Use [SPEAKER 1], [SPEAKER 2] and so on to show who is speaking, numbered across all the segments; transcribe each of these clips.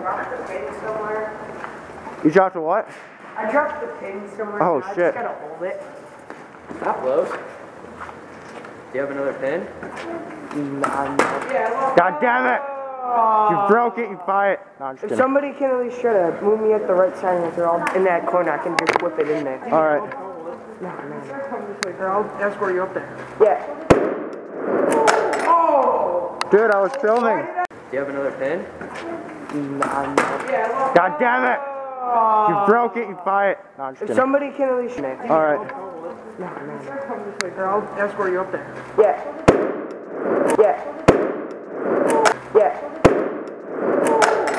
[SPEAKER 1] dropped the pin somewhere.
[SPEAKER 2] You dropped a what?
[SPEAKER 1] I dropped the pin somewhere.
[SPEAKER 2] Oh,
[SPEAKER 1] so
[SPEAKER 2] shit.
[SPEAKER 1] I just gotta hold it.
[SPEAKER 3] Stop, Los. Do you have another pin?
[SPEAKER 1] Nah, yeah,
[SPEAKER 2] God damn it! You broke it, you buy it. No, I'm just
[SPEAKER 1] if
[SPEAKER 2] kidding.
[SPEAKER 1] somebody can at least try to move me at the right side and if they're all in that corner, I can just whip it in there.
[SPEAKER 2] Alright.
[SPEAKER 1] No. I'll escort you up there. Yeah. Oh!
[SPEAKER 2] Dude, I was filming.
[SPEAKER 3] Do you have another pin?
[SPEAKER 1] Nah.
[SPEAKER 2] God damn it! You broke it, you buy it. No, I'm just
[SPEAKER 1] If
[SPEAKER 2] kidding.
[SPEAKER 1] somebody can at least...
[SPEAKER 2] Alright.
[SPEAKER 1] No. I'll escort you up there. Yeah.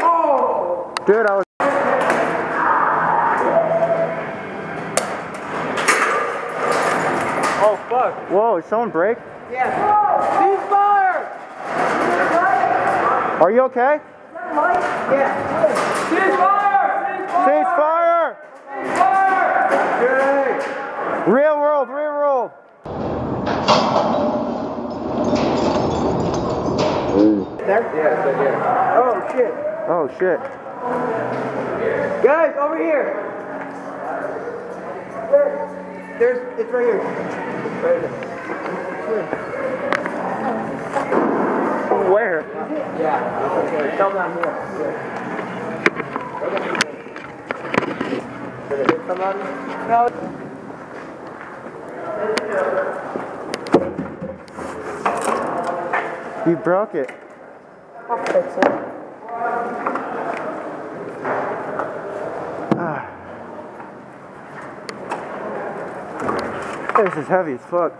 [SPEAKER 1] Oh!
[SPEAKER 2] Dude, I was...
[SPEAKER 3] Oh, fuck.
[SPEAKER 2] Whoa, did someone break?
[SPEAKER 1] Yeah. Ceasefire!
[SPEAKER 2] Are you okay?
[SPEAKER 1] Yeah. Ceasefire!
[SPEAKER 2] Ceasefire!
[SPEAKER 1] Ceasefire!
[SPEAKER 2] Real world, real world.
[SPEAKER 1] There?
[SPEAKER 3] Yeah, so here.
[SPEAKER 1] Oh, shit.
[SPEAKER 2] Oh shit.
[SPEAKER 1] Guys, over here. It's right here.
[SPEAKER 2] Where?
[SPEAKER 1] Yeah. Okay. Tell down here. Did it hit somebody? No.
[SPEAKER 2] You broke it.
[SPEAKER 1] I'll fix it.
[SPEAKER 2] This is heavy as fuck.